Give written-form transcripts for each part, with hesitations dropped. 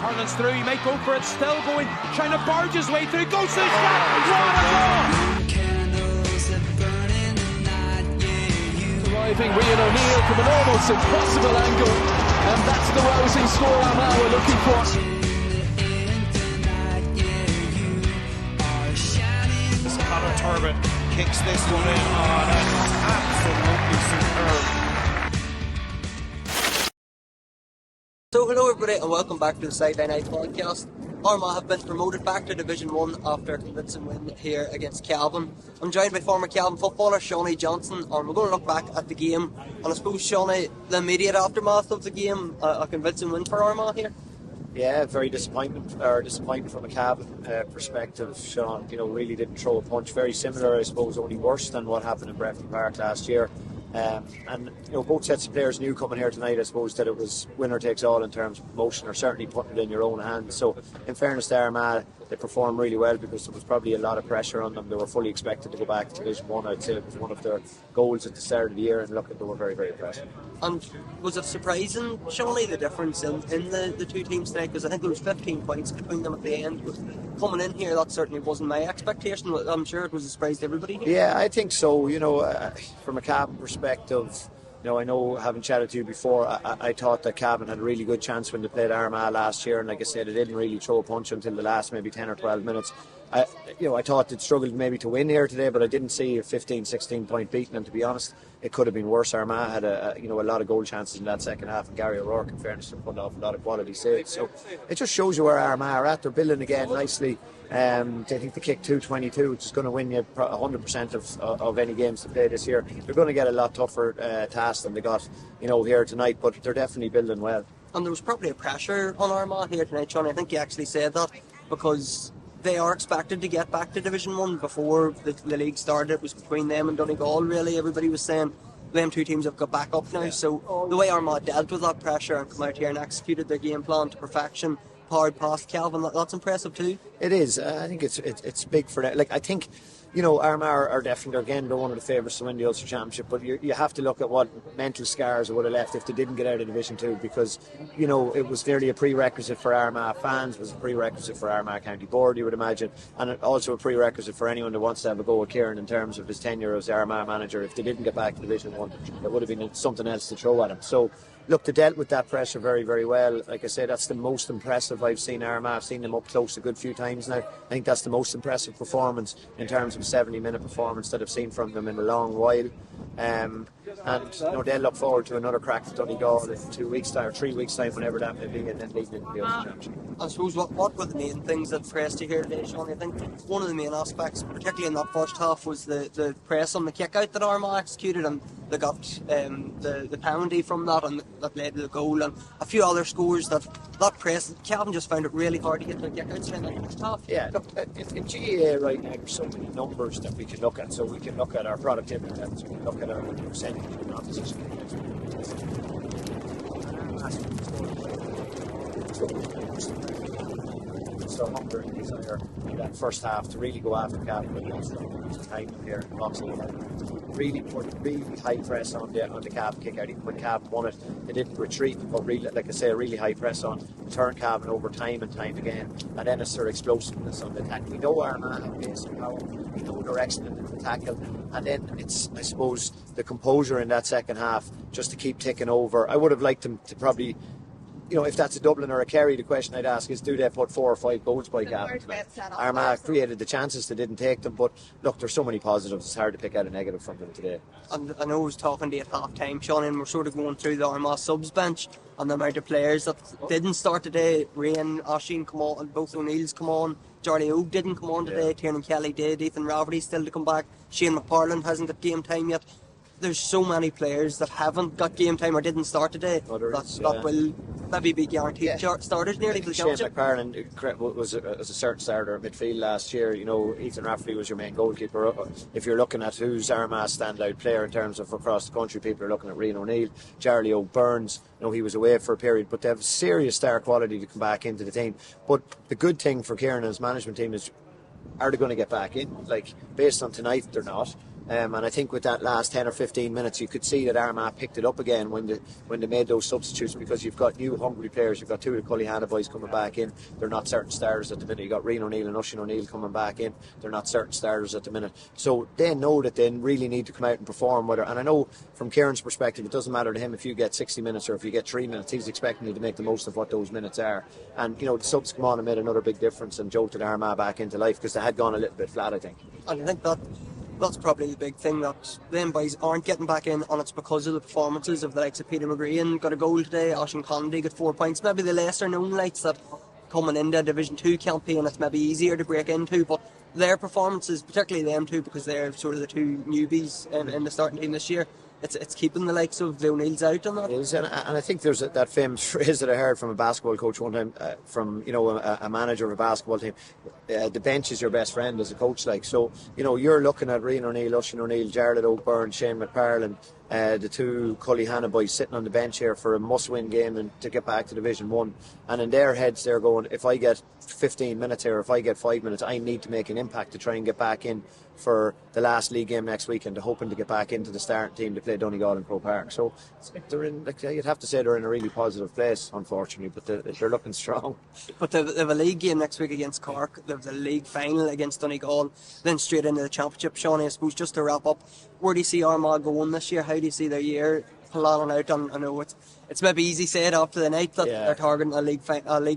Harlan's through, he might go for it, still going, trying to barge his way through, goes to the shot, what a goal! Arriving, Rian O'Neill from an almost impossible angle, and that's the rousing score Armagh were looking for. Conor Turbin kicks this one in, oh, that's absolutely superb. So hello everybody and welcome back to the Sideline Eye podcast. Armagh have been promoted back to Division 1 after a convincing win here against Cavan. I'm joined by former Cavan footballer Seanie Johnston, and we're going to look back at the game. And I suppose, Seanie, the immediate aftermath of the game, a convincing win for Armagh here. Yeah, very disappointing from a Cavan perspective. Sean, really didn't throw a punch. Very similar, I suppose, only worse than what happened in Breffni Park last year. And both sets of players knew coming here tonight, I suppose, that it was winner takes all in terms of promotion, or certainly putting it in your own hands. So in fairness to Armagh, they performed really well because there was probably a lot of pressure on them. They were fully expected to go back to Division 1. I'd say it was one of their goals at the start of the year, and look, they were very, very impressive. And was it surprising, surely, the difference in the two teams tonight? Because I think there was 15 points between them at the end. But coming in here, that certainly wasn't my expectation. I'm sure it was a surprise to everybody here. Yeah, I think so. From a Cavan perspective, I know, having chatted to you before, I thought that Cavan had a really good chance when they played Armagh last year, and like I said, they didn't really throw a punch until the last maybe 10 or 12 minutes. I thought they'd struggled maybe to win here today, but I didn't see a 15-16 point beating, and to be honest, it could have been worse. Armagh had a lot of goal chances in that second half, and Gary O'Rourke, in fairness, put off a lot of quality saves. So it just shows you where Armagh are at. They're building again nicely. I think they kicked 222, which is going to win you 100% of any games they play this year. They're going to get a lot tougher task than they got here tonight, but they're definitely building well. And there was probably a pressure on Armagh here tonight, Sean. I think you actually said that, because they are expected to get back to Division 1 before the league started. It was between them and Donegal, really. Everybody was saying them two teams have got back up now. Yeah. So the way Armagh dealt with that pressure and come out here and executed their game plan to perfection, powered past Cavan, that's impressive too. It is. I think it's big for that. I think Armagh are definitely, again, they're one of the favourites to win the Ulster Championship, but you have to look at what mental scars it would have left if they didn't get out of Division 2, because it was nearly a prerequisite for Armagh fans, was a prerequisite for Armagh County Board, you would imagine, and also a prerequisite for anyone that wants to have a go with Kieran in terms of his tenure as the Armagh manager. If they didn't get back to Division 1, it would have been something else to throw at him. So look, they dealt with that pressure very, very well. Like I say, that's the most impressive I've seen Armagh. I've seen them up close a good few times now. I think that's the most impressive performance in terms of a 70-minute performance that I've seen from them in a long while. And they'll look forward to another crack at Donegal in 2 weeks' time or 3 weeks' time, whenever that may be, and then leading into the Ulster Championship. I suppose what were the main things that pressed you here today, Sean? I think one of the main aspects, particularly in that first half, was the press on the kick out that Armagh executed, and they got the penalty from that, and that led to the goal, and a few other scores that press. Cavan just found it really hard to get their kick outs in that first half. Yeah, look, in GAA right now there's so many numbers that we can look at. So we can look at our productivity levels, we can look at our percentage in opposition. So hunger and desire in that first half to really go after Cavan with the time here in Boxing. Really put really high press on the Cavan kick out. Even when Cavan won it, they didn't retreat, but really, like I say, a really high press on, turn Cavan over time and time again, and then it's their explosiveness on the attack. We know Armagh have pace and power, we know they're excellent in the tackle, and then it's, I suppose, the composure in that second half just to keep ticking over. I would have liked them to probably, if that's a Dublin or a Kerry, the question I'd ask is, do they put 4 or 5 goals by Cavan? Armagh created the chances, they didn't take them, but look, there's so many positives, it's hard to pick out a negative from them today. And I know I was talking to you at half time, Sean, and we're sort of going through the Armagh subs bench and the amount of players that didn't start today. Rian, Oisín come on, and both O'Neills come on. Charlie Oak didn't come on today, Kieran Kelly did, Ethan Rafferty still to come back, Shane McParland hasn't got game time yet. There's so many players that haven't got game time or didn't start today that will maybe be guaranteed starters nearly for the Shane championship. McParland was a certain starter at midfield last year. Ethan Rafferty was your main goalkeeper. If you're looking at who's Armagh's standout player in terms of across the country, people are looking at Rian O'Neill, Charlie O'Byrne. He was away for a period, but they have serious star quality to come back into the team. But the good thing for Kieran and his management team is, are they going to get back in? Based on tonight, they're not. And I think with that last 10 or 15 minutes, you could see that Armagh picked it up again when they made those substitutes, because you've got new hungry players. You've got two of the Cullyhanna boys coming back in. They're not certain starters at the minute. You've got Rian O'Neill and Oisin O'Neill coming back in. They're not certain starters at the minute. So they know that they really need to come out and perform. And I know from Kieran's perspective, it doesn't matter to him if you get 60 minutes or if you get 3 minutes. He's expecting you to make the most of what those minutes are. And, the subs come on and made another big difference and jolted Armagh back into life, because they had gone a little bit flat, I think. And I think that's probably the big thing, that them boys aren't getting back in, and it's because of the performances of the likes of Peter McGreen got a goal today, Oisín Condy got 4 points, maybe the lesser known lights that coming into a Division 2 campaign it's maybe easier to break into, but their performances, particularly them two, because they're sort of the two newbies in the starting team this year, it's keeping the likes of the O'Neills out on that. It is, and I think there's that famous phrase that I heard from a basketball coach one time, from a manager of a basketball team. The bench is your best friend as a coach, so you're looking at Rian O'Neill, Oisín O'Neill, Jarlath O'Byrne, Shane McParland, the two Cullyhanna boys sitting on the bench here for a must-win game and to get back to Division 1, and in their heads they're going, if I get 15 minutes here, if I get 5 minutes, I need to make an impact to try and get back in for the last league game next weekend, hoping to get back into the starting team to play Donegal in Croke Park. So they're in, you'd have to say they're in a really positive place, unfortunately, but they're looking strong. But they have a league game next week against Cork, they have the league final against Donegal, then straight into the championship. Shawnee, I suppose, just to wrap up, where do you see Armagh going this year? How do you see their year planning out? I know it's maybe easy said after the night that they're targeting a league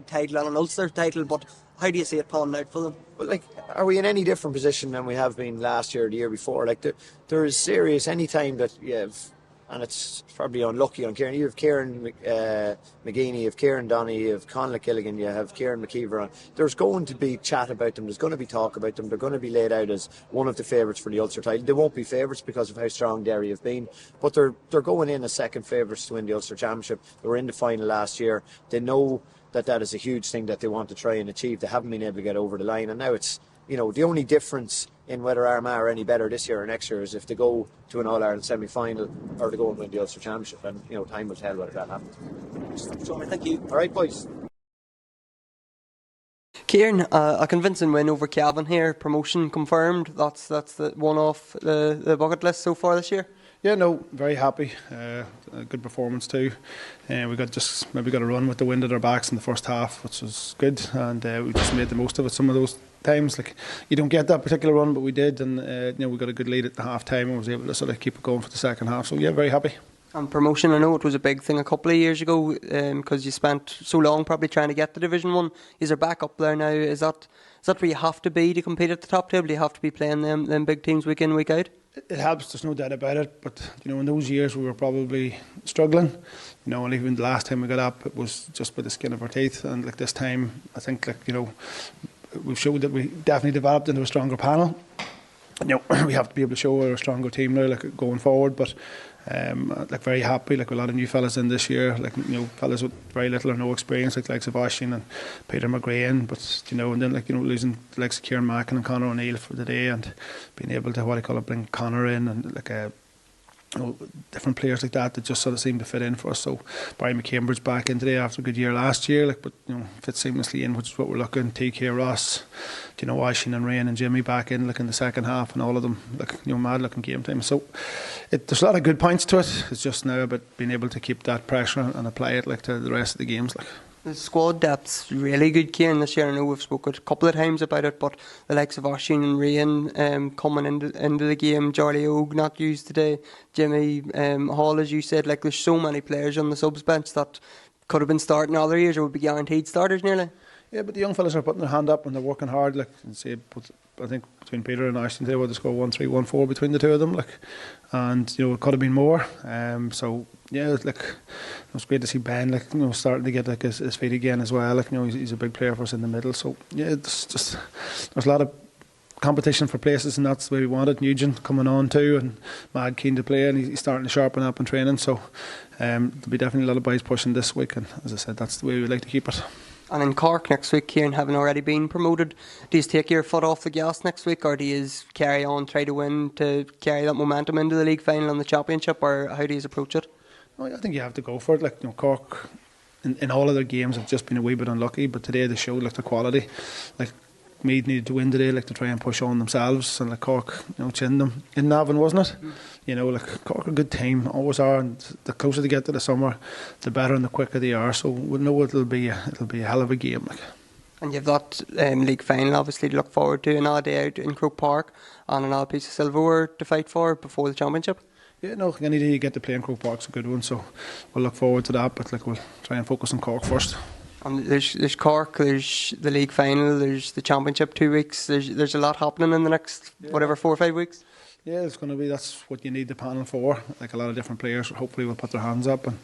title and an Ulster title, but how do you see it panning out for them? Well, are we in any different position than we have been last year or the year before? There is serious, any time that you have, and it's probably unlucky on Kieran. You have Kieran McGeeney, you have Kieran Donny, you have Conla Killigan, you have Kieran McKeever on. There's going to be chat about them, there's going to be talk about them, they're going to be laid out as one of the favourites for the Ulster title. They won't be favourites because of how strong Derry have been, but they're going in as second favourites to win the Ulster Championship. They were in the final last year. They know that is a huge thing that they want to try and achieve. They haven't been able to get over the line, and now it's, the only difference in whether Armagh are any better this year or next year is if they go to an All-Ireland semi-final or they go and win the Ulster Championship, and time will tell whether that happens. Thank you. Alright, boys. Kieran, a convincing win over Cavan here, promotion confirmed. That's the one off the bucket list so far this year. Yeah, no, very happy. A good performance too. We got a run with the wind at our backs in the first half, which was good, and we just made the most of it. Some of those times, you don't get that particular run, but we did, and we got a good lead at the half time and was able to sort of keep it going for the second half. So yeah, very happy. And promotion, I know it was a big thing a couple of years ago, because you spent so long probably trying to get to Division 1. Is there back up there now? Is that where you have to be to compete at the top table? Do you have to be playing them big teams week in, week out? It helps, there's no doubt about it, but in those years we were probably struggling, and even the last time we got up it was just by the skin of our teeth, and this time I think we've showed that we definitely developed into a stronger panel. We have to be able to show we're a stronger team now going forward, but very happy, a lot of new fellas in this year, fellas with very little or no experience, likes of Oisín and Peter McGreen, but and then losing the likes of Kieran Mackin and Conor O'Neill for the day, and being able to bring Conor in, and different players like that just sort of seem to fit in for us. So Barry McCambridge's back in today after a good year last year, but fits seamlessly in, which is what we're looking. TK Ross, Oisín and Rain and Jimmy back in in the second half, and all of them mad looking game time. So there's a lot of good points to it. It's just now about being able to keep that pressure and apply it to the rest of the games. The squad depth's really good, Kieran, this year. I know we've spoken a couple of times about it, but the likes of Oisín and Rain coming into the game, Jarlath O'G not used today, Jimmy Hall, as you said, there's so many players on the subs bench that could have been starting other years or would be guaranteed starters nearly. Yeah, but the young fellas are putting their hand up and they're working hard. I think between Peter and Ashton today, they scored 1-3, 1-4 between the two of them. And it could have been more. So yeah, it was great to see Ben starting to get his feet again as well. He's a big player for us in the middle. So yeah, there's a lot of competition for places, and that's the way we wanted. Nugent coming on too, and mad keen to play, and he's starting to sharpen up in training. So there'll be definitely a lot of boys pushing this week, and as I said, that's the way we like to keep it. And in Cork next week, Kieran, having already been promoted, do you take your foot off the gas next week, or do you carry on, try to win to carry that momentum into the league final and the championship, or how do you approach it? No, I think you have to go for it. Cork in all of their games have just been a wee bit unlucky, but today they showed the quality. Meath needed to win today, like to try and push on themselves, and like Cork, chinned them in Navan, wasn't it? Like Cork are a good team, always are, and the closer they get to the summer, the better and the quicker they are. So we know it'll be a hell of a game. Like. And you've that league final obviously to look forward to, another day out in Croke Park, and another piece of silverware to fight for before the championship. Yeah, no, any day you get to play in Croke Park's a good one, so we'll look forward to that. But like we'll try and focus on Cork first. And there's Cork, there's the league final, there's the championship 2 weeks. There's a lot happening in the next 4 or 5 weeks. Yeah, it's going to be. That's what you need the panel for. Like a lot of different players, hopefully will put their hands up. And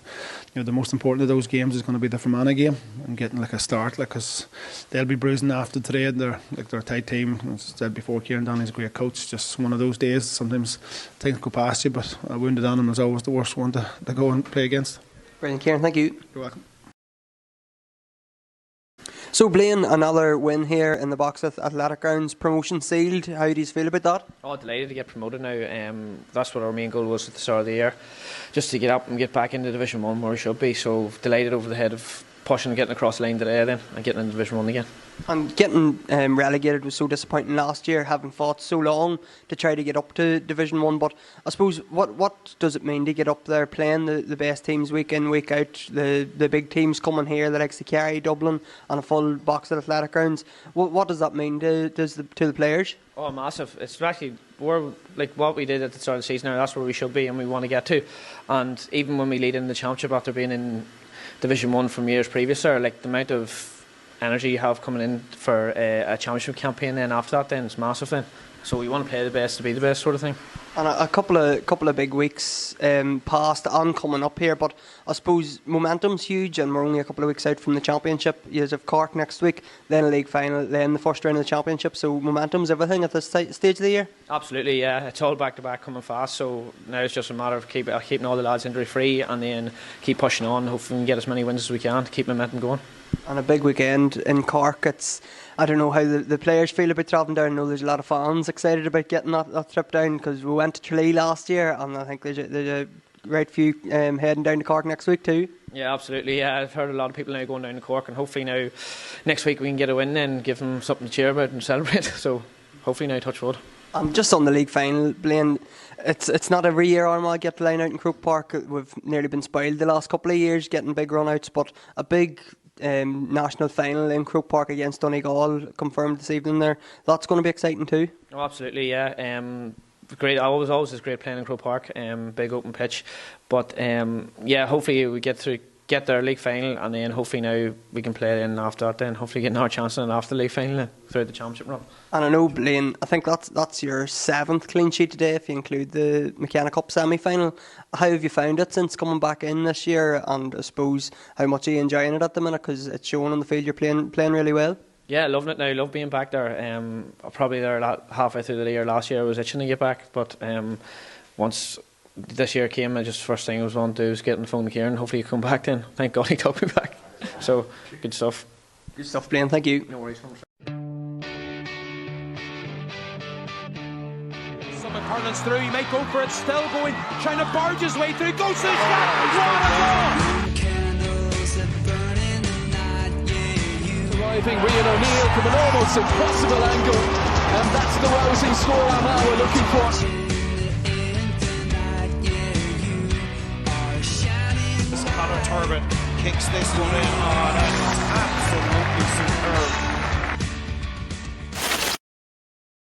the most important of those games is going to be the Fermanagh game and getting like a start, because they'll be bruising after today. And they're a tight team. As I said before, Kieran McGeeney's a great coach. Just one of those days. Sometimes things go past you, but a wounded animal is always the worst one to go and play against. Brilliant, Kieran. Thank you. You're welcome. So Blaine, another win here in the box at Athletic Grounds, promotion sealed. How do you feel about that? Oh, delighted to get promoted now. That's what our main goal was at the start of the year, just to get up and get back into Division 1 where we should be. So delighted over the head of pushing and getting across the line today then, and getting into Division 1 again. And getting relegated was so disappointing last year, having fought so long to try to get up to Division 1. But I suppose, what does it mean to get up there, playing the best teams week in, week out, the big teams coming here, the likes of Kerry, Dublin, and a full box at Athletic Grounds? What does that mean to the players? Oh, massive. It's actually, we're like what we did at the start of the season now, that's where we should be and we want to get to. And even when we lead in the championship after being in Division 1 from years previous there, like the amount of energy you have coming in for a championship campaign then after that, then it's massive then. So we want to play the best to be the best, sort of thing. And a couple of big weeks past and coming up here, but I suppose momentum's huge, and we're only a couple of weeks out from the championship. You have Cork next week, then a league final, then the first round of the championship. So momentum's everything at this stage of the year. Absolutely, yeah. It's all back to back coming fast. So now it's just a matter of keeping all the lads injury free, and then keep pushing on. Hopefully, we can get as many wins as we can to keep momentum going. And a big weekend in Cork. I don't know how the players feel about travelling down. I know there's a lot of fans excited about getting that trip down, because we went to Tralee last year, and I think there's a great few heading down to Cork next week too. Yeah, absolutely. Yeah, I've heard a lot of people now going down to Cork, and hopefully now next week we can get a win and give them something to cheer about and celebrate. So hopefully now, touch wood. And just on the league final, Blaine, it's not every year Armagh get the line out in Croke Park. We've nearly been spoiled the last couple of years getting big run outs, but a big national final in Croke Park against Donegal confirmed this evening there. That's going to be exciting too. Oh, absolutely, yeah. Great. Always is great playing in Croke Park. Big open pitch, but yeah. Hopefully we get their league final, and then hopefully now we can play it in after that. Then hopefully get another chance in after the league final throughout the championship run. And I know, Blaine, I think that's your 7th clean sheet today, if you include the McKenna Cup semi-final. How have you found it since coming back in this year? And I suppose how much are you enjoying it at the minute? Because it's showing on the field you're playing really well. Yeah, loving it now. Love being back there. Probably there halfway through the year last year I was itching to get back, but once this year came, I just first thing I was on to do was get on the phone to Kieran. Hopefully he come back then. Thank God he took me back. So good stuff. Good stuff, Blaine. Thank you. No worries. Summit hurlings through, he might go for it, still going, trying to barge his way through, goes to the spot, what a goal! Arriving Rian O'Neill from an almost impossible angle, and that's the rousing score Armagh were looking for. Connor Turbin kicks this one in on an absolutely superb